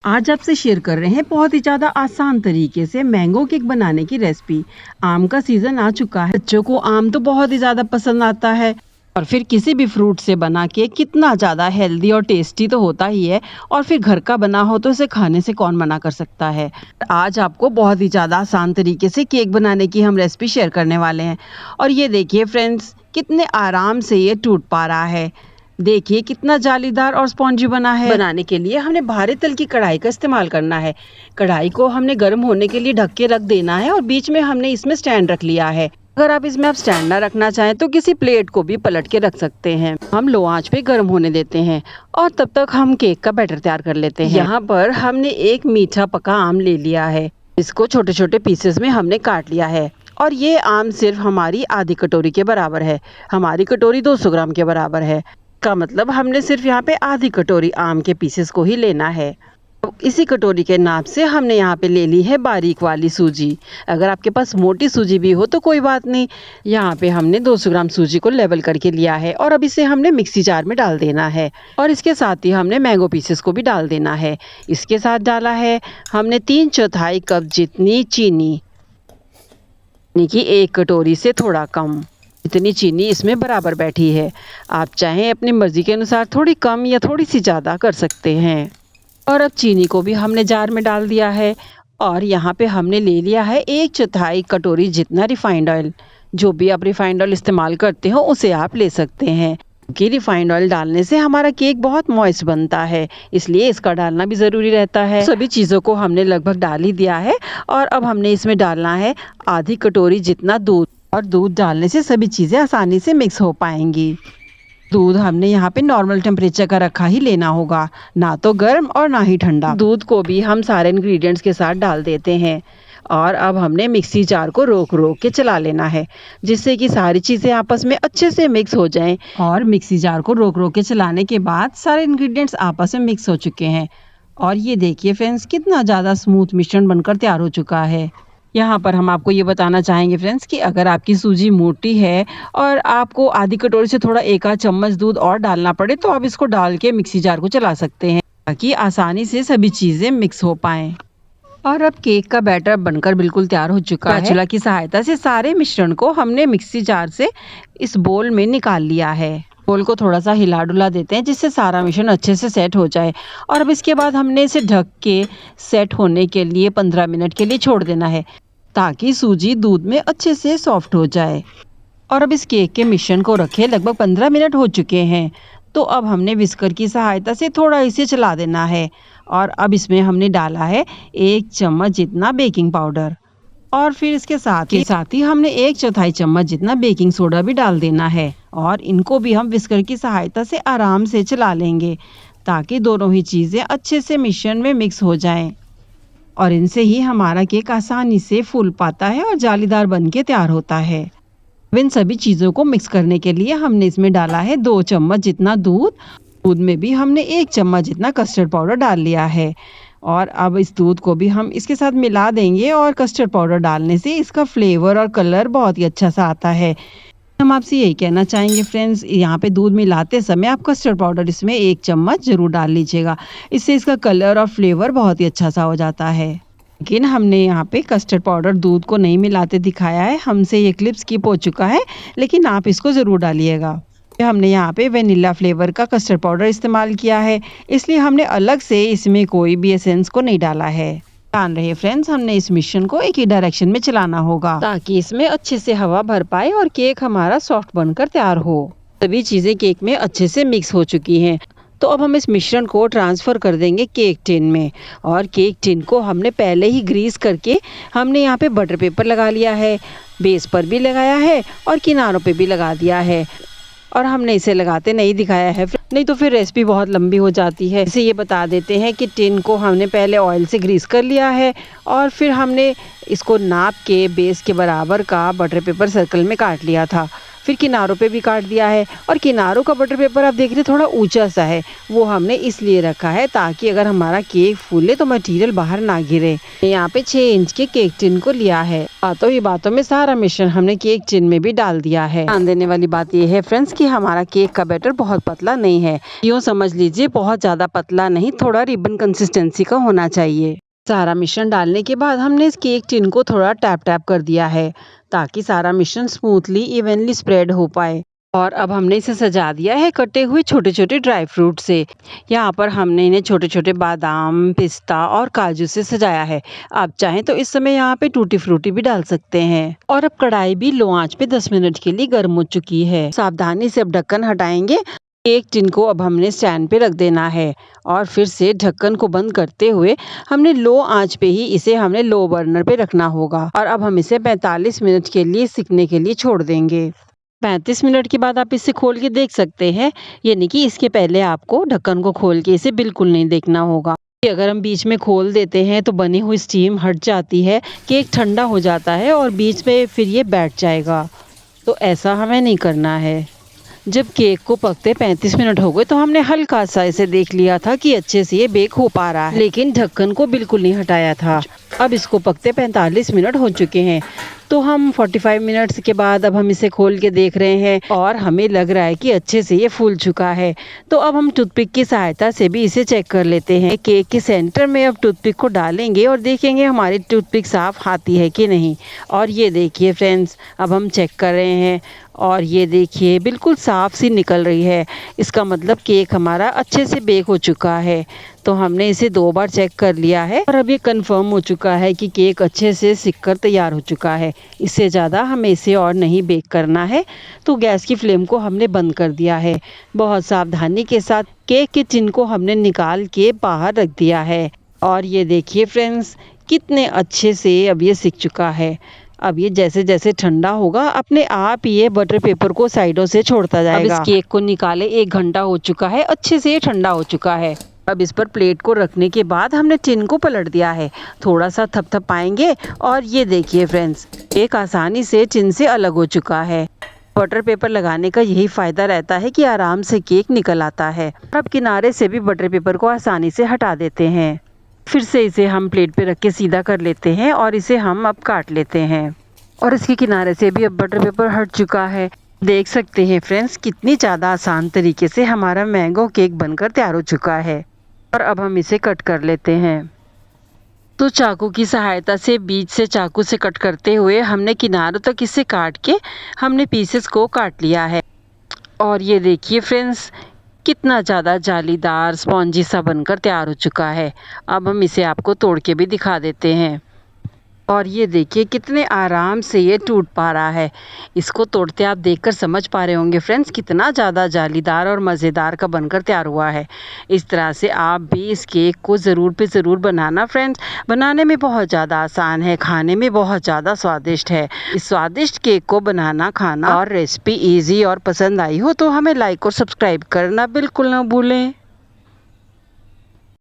आज आपसे शेयर कर रहे हैं बहुत ही ज़्यादा आसान तरीके से मैंगो केक बनाने की रेसिपी। आम का सीज़न आ चुका है, बच्चों को आम तो बहुत ही ज़्यादा पसंद आता है और फिर किसी भी फ्रूट से बना के कितना ज़्यादा हेल्दी और टेस्टी तो होता ही है। और फिर घर का बना हो तो इसे खाने से कौन मना कर सकता है। आज आपको बहुत ही ज़्यादा आसान तरीके से केक बनाने की हम रेसिपी शेयर करने वाले हैं। और ये देखिए फ्रेंड्स, कितने आराम से ये टूट पा रहा है। देखिए कितना जालीदार और स्पॉन्जी बना है। बनाने के लिए हमने भारी तल की कढ़ाई का इस्तेमाल करना है। कढ़ाई को हमने गर्म होने के लिए ढक के रख देना है और बीच में हमने इसमें स्टैंड रख लिया है। अगर आप इसमें स्टैंड ना रखना चाहें तो किसी प्लेट को भी पलट के रख सकते हैं। हम लो आंच पे गर्म होने देते हैं और तब तक हम केक का बैटर तैयार कर लेते हैं। यहाँ पर हमने एक मीठा पका आम ले लिया है। इसको छोटे छोटे पीसेस में हमने काट लिया है और ये आम सिर्फ हमारी आधी कटोरी के बराबर है। हमारी कटोरी 200 ग्राम के बराबर है। का मतलब हमने सिर्फ यहाँ पे आधी कटोरी आम के पीसेस को ही लेना है। तो इसी कटोरी के नाप से हमने यहाँ पे ले ली है बारीक वाली सूजी। अगर आपके पास मोटी सूजी भी हो तो कोई बात नहीं। यहाँ पे हमने 200 ग्राम सूजी को लेवल करके लिया है और अब इसे हमने मिक्सी जार में डाल देना है और इसके साथ ही हमने मैंगो पीसेस को भी डाल देना है। इसके साथ डाला है हमने 3/4 कप जितनी चीनी, यानी कि 1 कटोरी से थोड़ा कम। इतनी चीनी इसमें बराबर बैठी है। आप चाहें अपनी मर्जी के अनुसार थोड़ी कम या थोड़ी सी ज़्यादा कर सकते हैं। और अब चीनी को भी हमने जार में डाल दिया है और यहाँ पे हमने ले लिया है 1/4 कटोरी जितना रिफाइंड ऑयल। जो भी आप रिफाइंड ऑयल इस्तेमाल करते हो उसे आप ले सकते हैं, क्योंकि रिफाइंड ऑयल डालने से हमारा केक बहुत मॉइस्ट बनता है, इसलिए इसका डालना भी ज़रूरी रहता है। सभी चीज़ों को हमने लगभग डाल ही दिया है और अब हमने इसमें डालना है आधी कटोरी जितना दूध। और दूध डालने से सभी चीज़ें आसानी से मिक्स हो पाएंगी। दूध हमने यहाँ पे नॉर्मल टेम्परेचर का रखा ही लेना होगा, ना तो गर्म और ना ही ठंडा। दूध को भी हम सारे इंग्रेडिएंट्स के साथ डाल देते हैं और अब हमने मिक्सी जार को रोक रोक के चला लेना है, जिससे कि सारी चीज़ें आपस में अच्छे से मिक्स हो जाएं। और मिक्सी जार को रोक रोक के चलाने के बाद सारे इंग्रेडिएंट्स आपस में मिक्स हो चुके हैं और ये देखिए फ्रेंड्स, कितना ज़्यादा स्मूथ मिश्रण बनकर तैयार हो चुका है। यहाँ पर हम आपको ये बताना चाहेंगे फ्रेंड्स कि अगर आपकी सूजी मोटी है और आपको आधी कटोरी से थोड़ा 1 आध चम्मच दूध और डालना पड़े तो आप इसको डाल के मिक्सी जार को चला सकते हैं, ताकि आसानी से सभी चीज़ें मिक्स हो पाएं। और अब केक का बैटर बनकर बिल्कुल तैयार हो चुका है। स्पैचुला की सहायता से सारे मिश्रण को हमने मिक्सी जार से इस बोल में निकाल लिया है। बोल को थोड़ा सा हिला डुला देते हैं जिससे सारा मिश्रण अच्छे से सेट हो जाए और अब इसके बाद हमने इसे ढक के सेट होने के लिए 15 मिनट के लिए छोड़ देना है, ताकि सूजी दूध में अच्छे से सॉफ्ट हो जाए। और अब इस केक के मिश्रण को रखे लगभग 15 मिनट हो चुके हैं, तो अब हमने विस्कर की सहायता से थोड़ा इसे चला देना है और अब इसमें हमने डाला है 1 चम्मच जितना बेकिंग पाउडर और फिर इसके साथ ही हमने 1/4 चम्मच जितना बेकिंग सोडा भी डाल देना है और इनको भी हम विस्कर की सहायता से आराम से चला लेंगे, ताकि दोनों ही चीज़ें अच्छे से मिश्रण में मिक्स हो जाएं। और इनसे ही हमारा केक आसानी से फूल पाता है और जालीदार बन के तैयार होता है। इन सभी चीज़ों को मिक्स करने के लिए हमने इसमें डाला है 2 चम्मच जितना दूध। दूध में भी हमने 1 चम्मच जितना कस्टर्ड पाउडर डाल लिया है और अब इस दूध को भी हम इसके साथ मिला देंगे और कस्टर्ड पाउडर डालने से इसका फ्लेवर और कलर बहुत ही अच्छा सा आता है। हम आपसे यही कहना चाहेंगे फ्रेंड्स, यहाँ पे दूध मिलाते समय आप कस्टर्ड पाउडर इसमें 1 चम्मच ज़रूर डाल लीजिएगा, इससे इसका कलर और फ्लेवर बहुत ही अच्छा सा हो जाता है। लेकिन हमने यहाँ पे कस्टर्ड पाउडर दूध को नहीं मिलाते दिखाया है, हमसे ये क्लिप स्किप हो चुका है, लेकिन आप इसको ज़रूर डालिएगा। हमने यहाँ पे वेनिला फ्लेवर का कस्टर्ड पाउडर इस्तेमाल किया है, इसलिए हमने अलग से इसमें कोई भी एसेंस को नहीं डाला है। ध्यान रहे फ्रेंड्स, हमने इस मिश्रण को एक ही डायरेक्शन में चलाना होगा, ताकि इसमें अच्छे से हवा भर पाए और केक हमारा सॉफ्ट बनकर तैयार हो। सभी चीज़ें केक में अच्छे से मिक्स हो चुकी हैं, तो अब हम इस मिश्रण को ट्रांसफ़र कर देंगे केक टिन में। और केक टिन को हमने पहले ही ग्रीस करके हमने यहाँ पे बटर पेपर लगा लिया है, बेस पर भी लगाया है और किनारों पे भी लगा दिया है। और हमने इसे लगाते नहीं दिखाया है, नहीं तो फिर रेसिपी बहुत लंबी हो जाती है। इसे ये बता देते हैं कि टिन को हमने पहले ऑयल से ग्रीस कर लिया है और फिर हमने इसको नाप के बेस के बराबर का बटर पेपर सर्कल में काट लिया था। फिर किनारों पे भी काट दिया है। और किनारों का बटर पेपर आप देख रहे हैं थोड़ा ऊंचा सा है, वो हमने इसलिए रखा है ताकि अगर हमारा केक फूले तो मटेरियल बाहर ना गिरे। यहाँ पे 6 इंच के केक टिन को लिया है। बातों ही बातों में सारा मिश्रण हमने केक टिन में भी डाल दिया है। ध्यान देने वाली बात यह है फ्रेंड्स कि हमारा केक का बैटर बहुत पतला नहीं है, यूँ समझ लीजिए बहुत ज्यादा पतला नहीं, थोड़ा रिबन कंसिस्टेंसी का होना चाहिए। सारा मिश्रण डालने के बाद हमने इस केक टिन को थोड़ा टैप टैप कर दिया है ताकि सारा मिश्रण स्मूथली इवनली स्प्रेड हो पाए। और अब हमने इसे सजा दिया है कटे हुए छोटे छोटे ड्राई फ्रूट से। यहाँ पर हमने इन्हें छोटे छोटे बादाम, पिस्ता और काजू से सजाया है। आप चाहें तो इस समय यहाँ पे टूटी फ्रूटी भी डाल सकते हैं। और अब कढ़ाई भी लो आंच पे 10 मिनट के लिए गर्म हो चुकी है। सावधानी से अब ढक्कन हटाएंगे। केक टिन को अब हमने स्टैंड पे रख देना है और फिर से ढक्कन को बंद करते हुए हमने लो आंच पे ही इसे हमने लो बर्नर पे रखना होगा। और अब हम इसे 45 मिनट के लिए सिकने के लिए छोड़ देंगे। 35 मिनट के बाद आप इसे खोल के देख सकते हैं, यानी कि इसके पहले आपको ढक्कन को खोल के इसे बिल्कुल नहीं देखना होगा। अगर हम बीच में खोल देते हैं तो बनी हुई स्टीम हट जाती है, केक ठंडा हो जाता है और बीच में फिर ये बैठ जाएगा। तो ऐसा हमें नहीं करना है। जब केक को पकते 35 मिनट हो गए तो हमने हल्का सा इसे देख लिया था कि अच्छे से ये बेक हो पा रहा है, लेकिन ढक्कन को बिल्कुल नहीं हटाया था। अब इसको पकते 45 मिनट हो चुके हैं, तो हम 45 मिनट्स के बाद अब हम इसे खोल के देख रहे हैं और हमें लग रहा है कि अच्छे से ये फूल चुका है। तो अब हम टूथपिक की सहायता से भी इसे चेक कर लेते हैं। केक के सेंटर में अब टूथपिक को डालेंगे और देखेंगे हमारी टूथपिक साफ आती है कि नहीं। और ये देखिए फ्रेंड्स, अब हम चेक कर रहे हैं और ये देखिए बिल्कुल साफ सी निकल रही है। इसका मतलब केक हमारा अच्छे से बेक हो चुका है। तो हमने इसे 2 बार चेक कर लिया है और अब ये कंफर्म हो चुका है कि केक अच्छे से सिक कर तैयार हो चुका है। इससे ज़्यादा हमें इसे और नहीं बेक करना है, तो गैस की फ्लेम को हमने बंद कर दिया है। बहुत सावधानी के साथ केक के टिन को हमने निकाल के बाहर रख दिया है। और ये देखिए फ्रेंड्स, कितने अच्छे से अब ये सिक चुका है। अब ये जैसे जैसे ठंडा होगा अपने आप ये बटर पेपर को साइडों से छोड़ता जाएगा। अब इस केक को निकाले 1 घंटा हो चुका है, अच्छे से ये ठंडा हो चुका है। अब इस पर प्लेट को रखने के बाद हमने टिन को पलट दिया है, थोड़ा सा थपथपाएंगे और ये देखिए फ्रेंड्स, केक आसानी से टिन से अलग हो चुका है। बटर पेपर लगाने का यही फायदा रहता है कि आराम से केक निकल आता है। अब किनारे से भी बटर पेपर को आसानी से हटा देते हैं। फिर से इसे हम प्लेट पे रख के सीधा कर लेते हैं और इसे हम अब काट लेते हैं। और इसके किनारे से भी अब बटर पेपर हट चुका है। देख सकते हैं फ्रेंड्स, कितनी ज़्यादा आसान तरीके से हमारा मैंगो केक बनकर तैयार हो चुका है। और अब हम इसे कट कर लेते हैं। तो चाकू की सहायता से बीच से चाकू से कट करते हुए हमने किनारों तक इसे काट के हमने पीसेस को काट लिया है। और ये देखिए फ्रेंड्स, कितना ज़्यादा जालीदार स्पॉन्जी सा बनकर तैयार हो चुका है। अब हम इसे आपको तोड़ के भी दिखा देते हैं। और ये देखिए कितने आराम से ये टूट पा रहा है। इसको तोड़ते आप देखकर समझ पा रहे होंगे फ्रेंड्स, कितना ज़्यादा जालीदार और मज़ेदार का बनकर तैयार हुआ है। इस तरह से आप भी इस केक को ज़रूर पे ज़रूर बनाना फ्रेंड्स। बनाने में बहुत ज़्यादा आसान है, खाने में बहुत ज़्यादा स्वादिष्ट है। इस स्वादिष्ट केक को बनाना, खाना और रेसिपी ईजी और पसंद आई हो तो हमें लाइक और सब्सक्राइब करना बिल्कुल ना भूलें।